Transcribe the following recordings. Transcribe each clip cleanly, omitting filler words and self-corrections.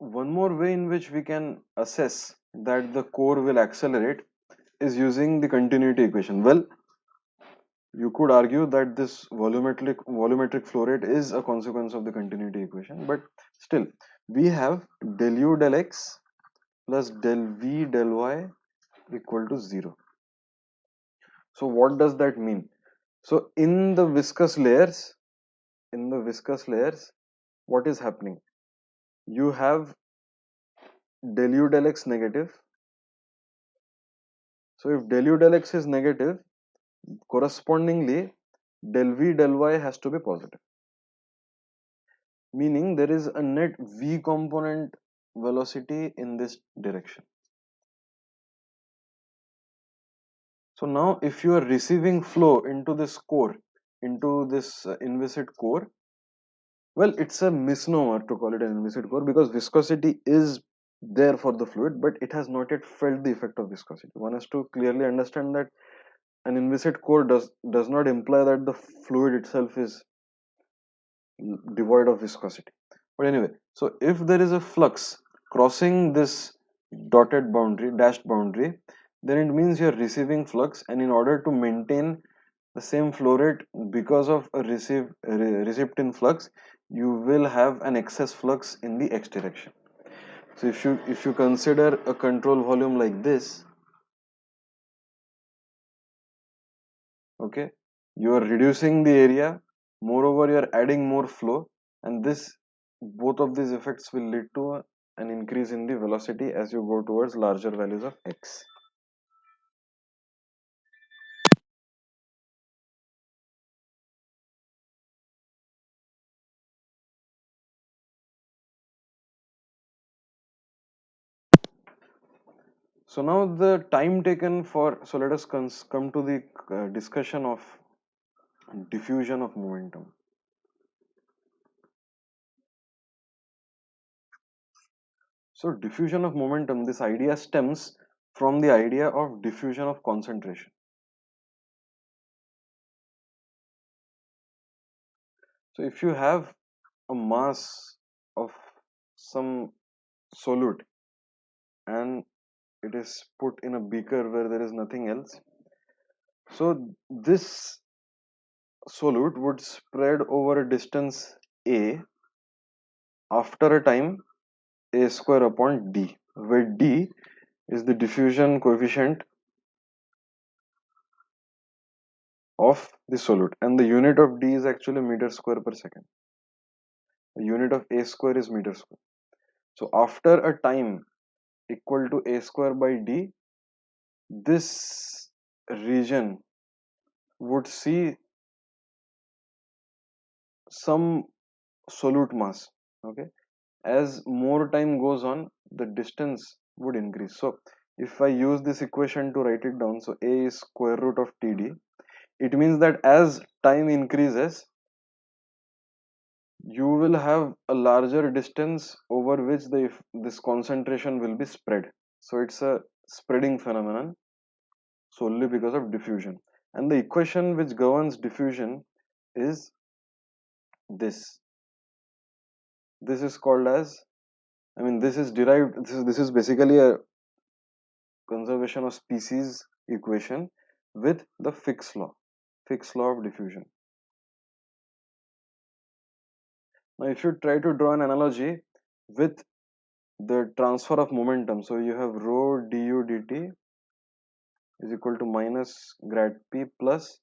one more way in which we can assess that the core will accelerate is using the continuity equation. Well, you could argue that this volumetric flow rate is a consequence of the continuity equation, but still we have del u del x plus del v del y equal to 0. So what does that mean? So in the viscous layers, what is happening? You have del u del x negative. So if del u del x is negative, correspondingly del v del y has to be positive, meaning there is a net v component velocity in this direction. So now if you are receiving flow into this core, into this inviscid core, well, it's a misnomer to call it an inviscid core because viscosity is there for the fluid, but it has not yet felt the effect of viscosity. One has to clearly understand that an inviscid core does not imply that the fluid itself is devoid of viscosity. But anyway, so if there is a flux crossing this dotted boundary, dashed boundary, then it means you're receiving flux, and in order to maintain the same flow rate because of a receipt in flux, you will have an excess flux in the x direction. So if you consider a control volume like this, okay, you are reducing the area, moreover you are adding more flow, and this both of these effects will lead to an increase in the velocity as you go towards larger values of x. So now the time taken for, so let us come to the discussion of diffusion of momentum. So diffusion of momentum, this idea stems from the idea of diffusion of concentration. So if you have a mass of some solute and it is put in a beaker where there is nothing else, so this solute would spread over a distance a after a time a square upon d, where d is the diffusion coefficient of the solute and the unit of d is actually meter square per second. The unit of a square is meter square. So after a time equal to a square by d, this region would see some solute mass. Okay, as more time goes on, the distance would increase. So if I use this equation to write it down, so a is square root of td, it means that as time increases, you will have a larger distance over which this concentration will be spread. So it's a spreading phenomenon solely because of diffusion. And the equation which governs diffusion is this. This is called as, I mean, this is derived, this is basically a conservation of species equation with the Fick's law of diffusion. Now, if you try to draw an analogy with the transfer of momentum, so you have rho du dt is equal to minus grad p plus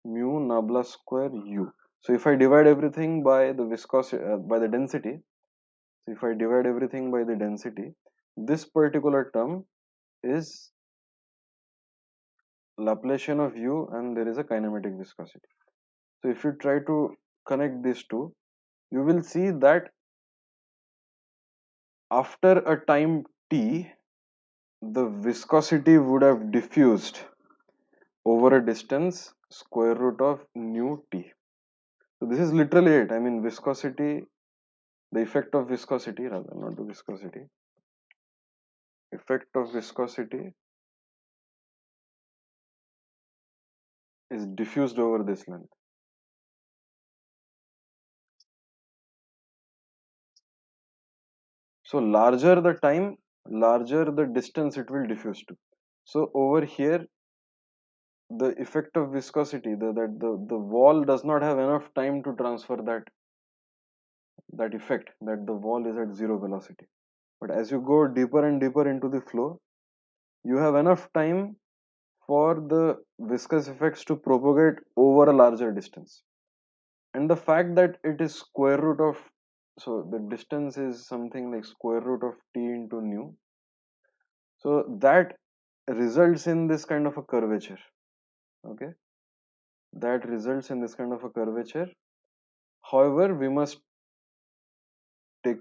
mu nabla square u. So if I divide everything by the viscosity, by the density, so if I divide everything by the density, this particular term is Laplacian of u and there is a kinematic viscosity. So if you try to connect these two, you will see that after a time t, the viscosity would have diffused over a distance square root of nu t. So this is literally it. I mean, viscosity, the effect of viscosity, rather not the viscosity, effect of viscosity is diffused over this length. So larger the time, larger the distance it will diffuse to. So over here, the effect of viscosity, the wall does not have enough time to transfer that effect, that the wall is at zero velocity. But as you go deeper and deeper into the flow, you have enough time for the viscous effects to propagate over a larger distance. And the fact that it is square root of, so the distance is something like square root of t into nu, so that results in this kind of a curvature. Okay, that results in this kind of a curvature. However, we must take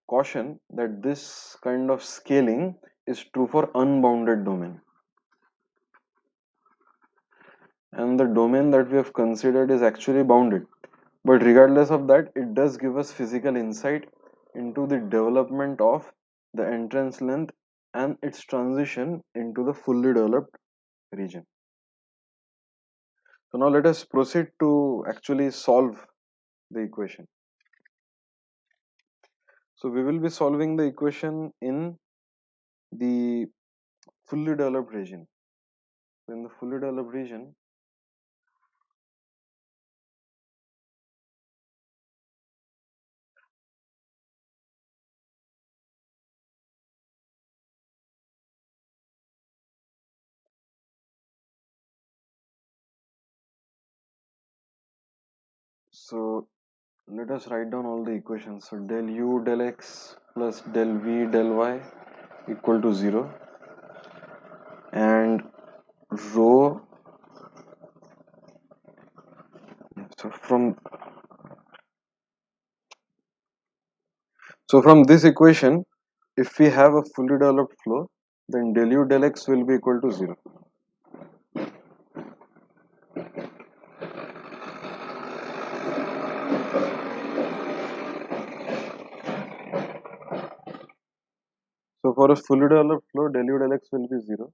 caution that this kind of scaling is true for unbounded domain, and the domain that we have considered is actually bounded. But regardless of that, it does give us physical insight into the development of the entrance length and its transition into the fully developed region. So now let us proceed to actually solve the equation. So we will be solving the equation in the fully developed region. So in the fully developed region, so let us write down all the equations. So del u del x plus del v del y equal to 0, and rho, so from this equation, if we have a fully developed flow, then del u del x will be equal to 0. So for a fully developed flow, del u del x will be 0.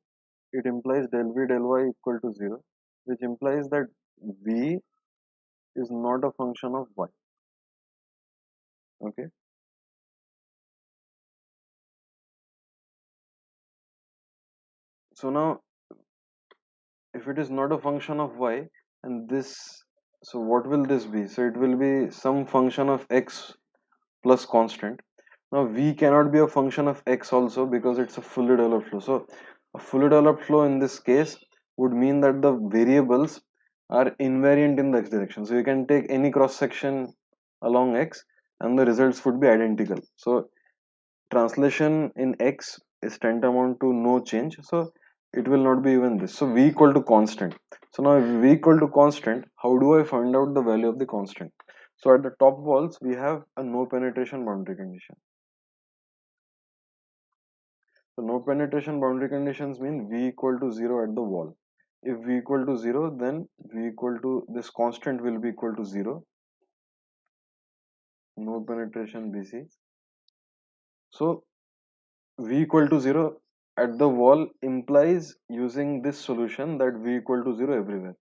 It implies del v del y equal to 0, which implies that v is not a function of y. Okay. So now, if it is not a function of y, and this, so what will this be? So it will be some function of x plus constant. Now v cannot be a function of x also because it's a fully developed flow. So a fully developed flow in this case would mean that the variables are invariant in the x direction. So you can take any cross section along x and the results would be identical. So translation in x is tantamount to no change. So it will not be even this. So v equal to constant. So now if v equal to constant, how do I find out the value of the constant? So at the top walls, we have a no penetration boundary condition. So no penetration boundary conditions mean v equal to 0 at the wall. If v equal to 0, then v equal to, this constant will be equal to 0. No penetration BC. So v equal to 0 at the wall implies using this solution that v equal to 0 everywhere.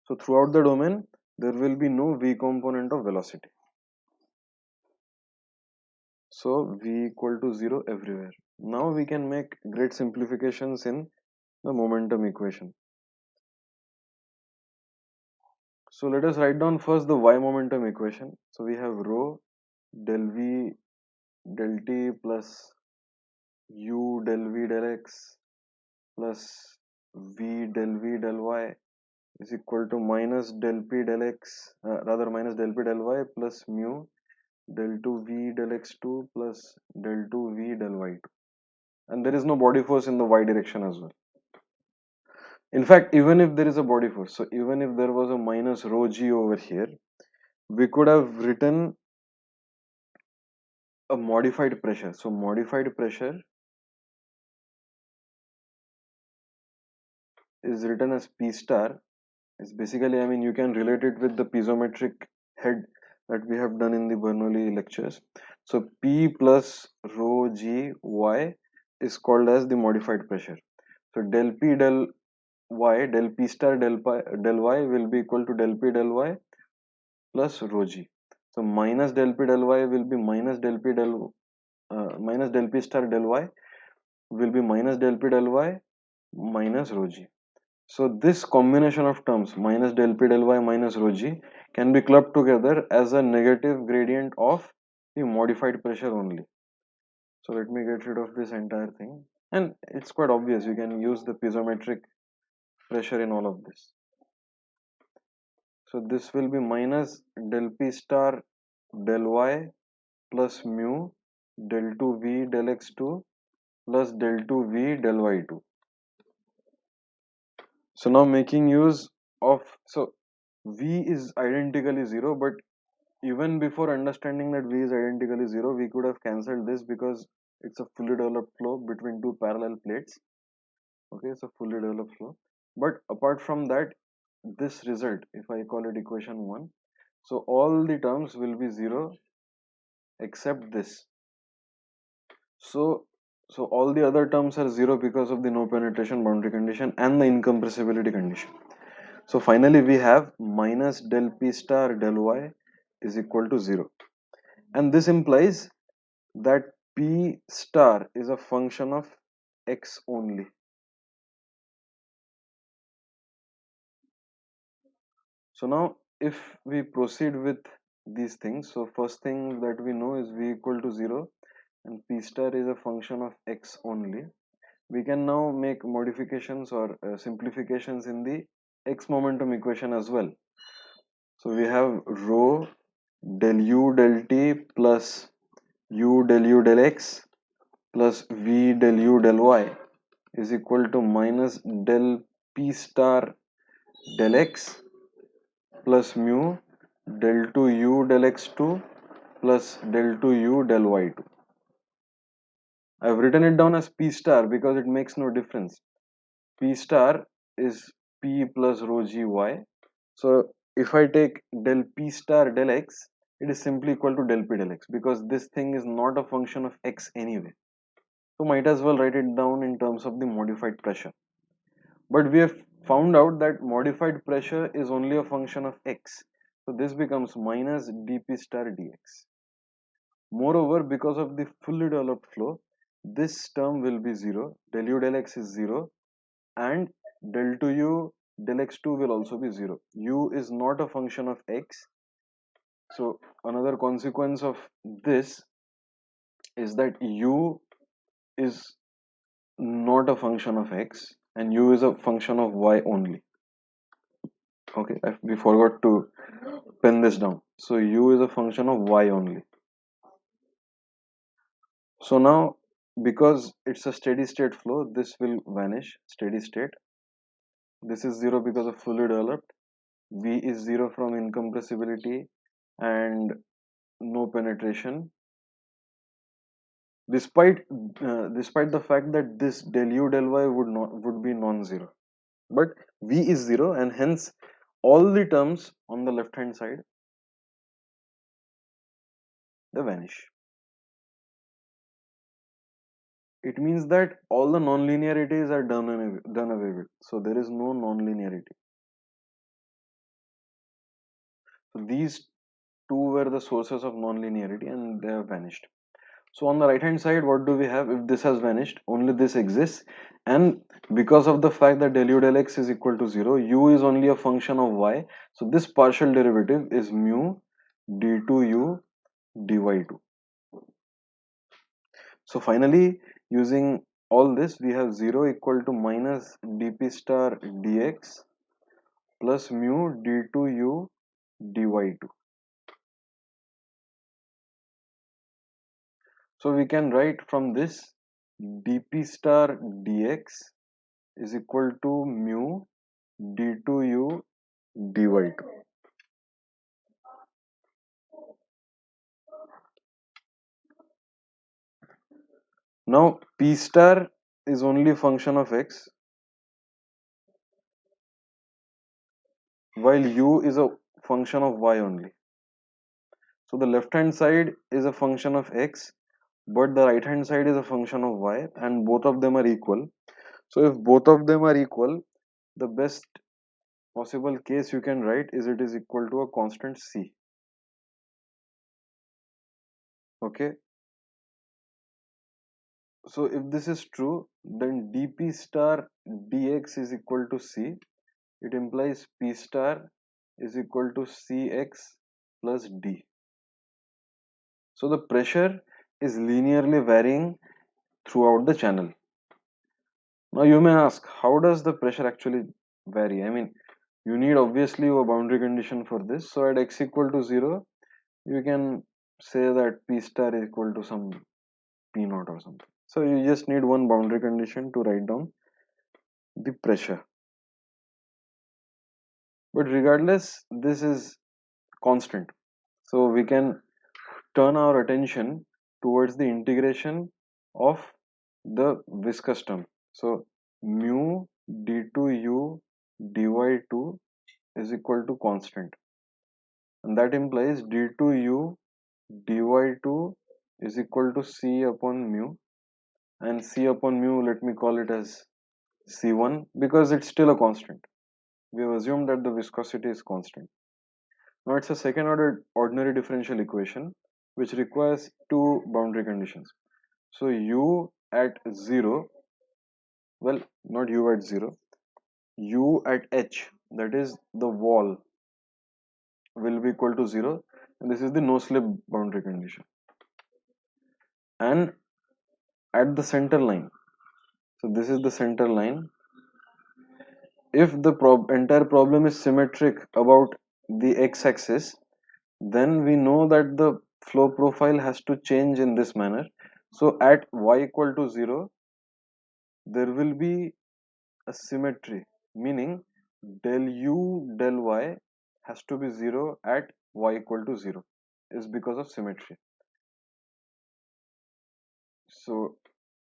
So throughout the domain, there will be no v component of velocity. So v equal to 0 everywhere. Now we can make great simplifications in the momentum equation. So let us write down first the y momentum equation. So we have rho del v del t plus u del v del x plus v del v del y is equal to minus del p del x, rather minus del p del y plus mu del 2 v del x2 plus del 2 v del y2. And there is no body force in the y direction as well. In fact, even if there is a body force, so even if there was a minus rho g over here, we could have written a modified pressure. So modified pressure is written as P star. It's basically, I mean, you can relate it with the piezometric head that we have done in the Bernoulli lectures. So P plus rho g y is called as the modified pressure. So del P del y, del P star del y will be equal to del P del y plus rho g. So minus del P del y will be minus del P del minus del p star del y will be minus del p del y minus rho g. So this combination of terms minus del p del y minus rho g can be clubbed together as a negative gradient of the modified pressure only. So let me get rid of this entire thing, and it's quite obvious, you can use the piezometric pressure in all of this. So this will be minus del p star del y plus mu del 2v del x2 plus del 2v del y2. So now making use of, so v is identically 0, but even before understanding that v is identically 0, we could have cancelled this because it's a fully developed flow between two parallel plates. Okay, it's a fully developed flow. But apart from that, this result, if I call it equation 1, so all the terms will be 0 except this. So all the other terms are 0 because of the no penetration boundary condition and the incompressibility condition. So finally we have minus del p star del y is equal to 0. And this implies that p star is a function of x only. So now if we proceed with these things, so first thing that we know is v equal to 0 and p star is a function of x only. We can now make modifications or simplifications in the x momentum equation as well. So we have rho del u del t plus u del u del x plus v del u del y is equal to minus del p star del x plus mu del 2u del x2 plus del 2u del y2. I've written it down as p star because it makes no difference. P star is p plus rho g y. So if I take del p star del x, it is simply equal to del p del x because this thing is not a function of x anyway. So might as well write it down in terms of the modified pressure. But we have found out that modified pressure is only a function of x. So this becomes minus dp star dx. Moreover, because of the fully developed flow, this term will be 0, del u del x is 0, and del 2u del x2 will also be 0. U is not a function of x. So another consequence of this is that u is not a function of x and u is a function of y only. Okay, we forgot to pen this down. So u is a function of y only. So now because it's a steady state flow, this will vanish, steady state. This is 0 because of fully developed. V is 0 from incompressibility and no penetration. Despite the fact that this del u del y would be non-zero, but V is 0 and hence all the terms on the left hand side they vanish. It means that all the non-linearities are done away with. So there is no non-linearity. So these two were the sources of non-linearity and they have vanished. So on the right hand side, what do we have? If this has vanished, only this exists, and because of the fact that del u del x is equal to 0, u is only a function of y. So this partial derivative is mu d2u dy2. So finally, using all this, we have 0 equal to minus dp star dx plus mu d2u dy2. So we can write from this dp star dx is equal to mu d2u dy2. Now p star is only a function of x while u is a function of y only. So the left hand side is a function of x but the right hand side is a function of y and both of them are equal. So if both of them are equal, the best possible case you can write is it is equal to a constant c. Okay, So if this is true, then dp star dx is equal to c. It implies p star is equal to cx plus d. So the pressure is linearly varying throughout the channel. Now you may ask, how does the pressure actually vary? I mean, you need obviously a boundary condition for this. So at x equal to 0, you can say that p star is equal to some p naught or something. So you just need one boundary condition to write down the pressure. But regardless, this is constant. So we can turn our attention towards the integration of the viscous term. So mu d2u dy2 is equal to constant, and that implies d2u dy2 is equal to c upon mu, and c upon mu, let me call it as c1 because it's still a constant. We have assumed that the viscosity is constant. Now it's a second order ordinary differential equation which requires two boundary conditions. So u at 0, well, not u at 0, u at h, that is the wall, will be equal to 0, and this is the no slip boundary condition. And at the center line, so this is the center line, if the entire problem is symmetric about the x-axis, then we know that the flow profile has to change in this manner. So at y equal to 0, there will be a symmetry, meaning del u del y has to be 0 at y equal to 0, is because of symmetry. So,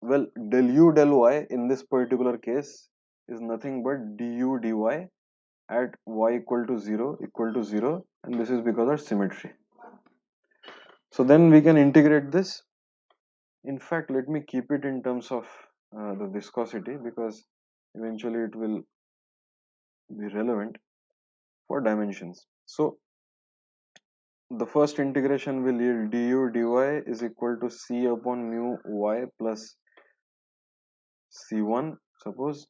well, del u del y in this particular case is nothing but du dy at y equal to 0, and this is because of symmetry. So then we can integrate this. In fact, let me keep it in terms of the viscosity because eventually it will be relevant for dimensions. So the first integration will yield du dy is equal to c upon mu y plus c1, suppose,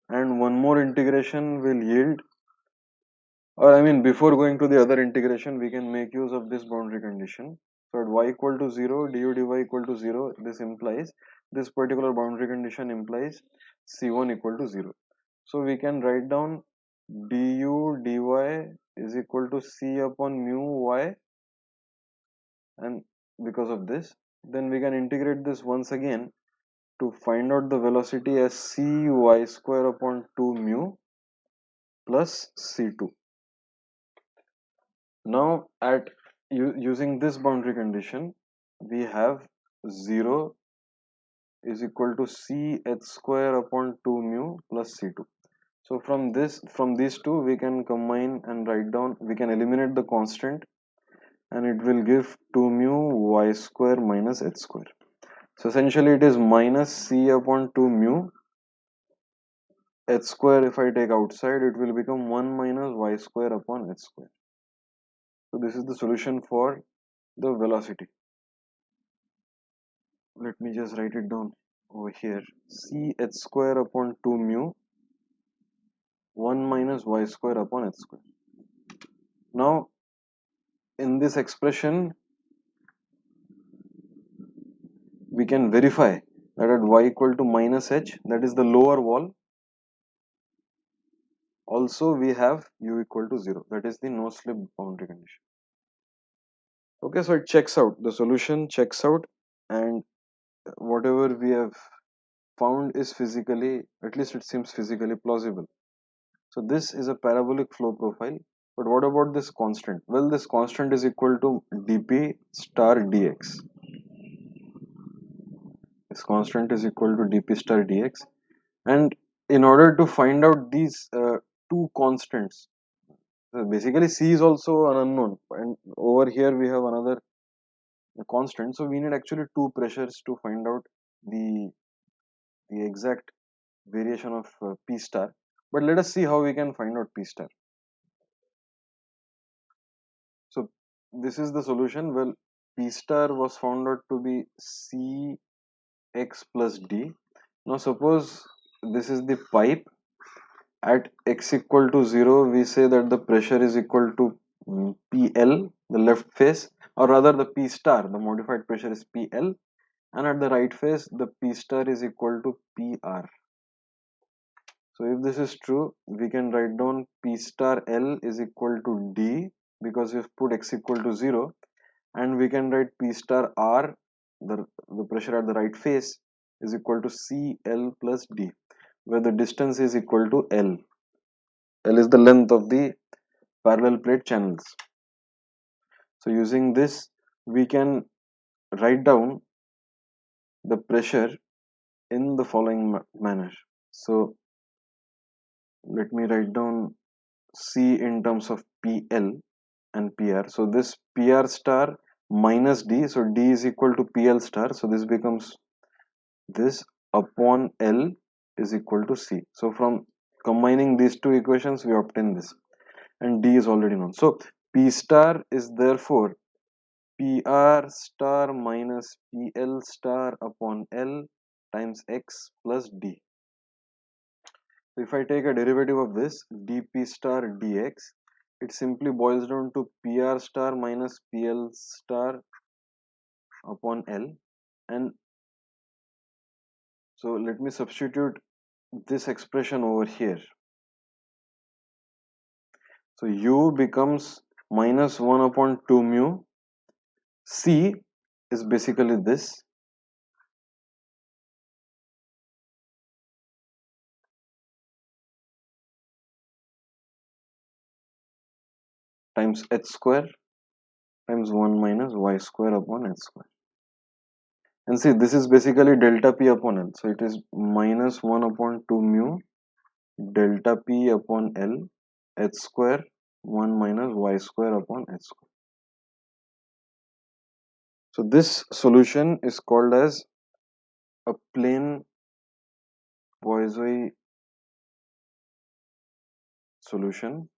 and one more integration will yield, or I mean before going to the other integration, we can make use of this boundary condition. So at y equal to 0, du dy equal to 0, this implies, this particular boundary condition implies c1 equal to 0. So we can write down du dy is equal to c upon mu y, and because of this, then we can integrate this once again to find out the velocity as cy square upon 2 mu plus c2. Now at using this boundary condition, we have 0 is equal to c h square upon 2 mu plus c2. So from these two, we can combine and write down, we can eliminate the constant, and it will give 2 mu y square minus h square. So essentially it is minus c upon 2 mu h square. If I take outside, it will become 1 minus y square upon h square. So this is the solution for the velocity. Let me just write it down over here. C h square upon 2 mu 1 minus y square upon h square. Now in this expression, we can verify that at y equal to minus h, that is the lower wall, also we have u equal to 0, that is the no slip boundary condition. Okay, so it checks out, the solution checks out, and whatever we have found is physically, at least it seems physically plausible. So this is a parabolic flow profile. But what about this constant? Well, this constant is equal to dp star dx. This constant is equal to dp star dx, and in order to find out these two constants, basically c is also an unknown, and over here we have another constant, so we need actually two pressures to find out the exact variation of p star. But let us see how we can find out p star. So this is the solution. Well, p star was found out to be c x plus d. Now suppose this is the pipe. At x equal to 0, we say that the pressure is equal to PL, the left face, or rather the P star, the modified pressure is PL, and at the right face, the P star is equal to PR. So if this is true, we can write down P star L is equal to D because we've put x equal to 0, and we can write P star R, the pressure at the right face, is equal to CL plus D, where the distance is equal to L. L is the length of the parallel plate channels. So using this, we can write down the pressure in the following manner. So let me write down C in terms of PL and PR. So this PR star minus D, so D is equal to PL star. So this becomes this upon L is equal to C. So from combining these two equations, we obtain this, and D is already known. So P star is therefore PR star minus PL star upon L times X plus D. If I take a derivative of this dP star dx, it simply boils down to PR star minus PL star upon L. And so let me substitute this expression over here. So U becomes minus 1 upon 2 mu. C is basically this times h square times 1 minus y square upon h square. And see, this is basically delta P upon L. So it is minus 1 upon 2 mu delta P upon L h square 1 minus y square upon h square. So this solution is called as a plane poiseuille solution,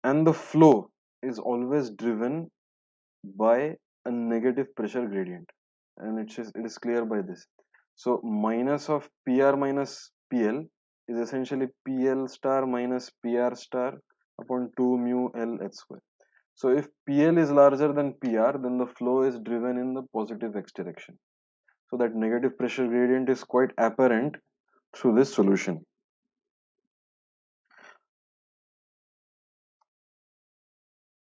and the flow is always driven by a negative pressure gradient, and it is clear by this. So minus of PR minus PL is essentially PL star minus PR star upon 2 mu L h square. So if PL is larger than PR, then the flow is driven in the positive x direction. So that negative pressure gradient is quite apparent through this solution.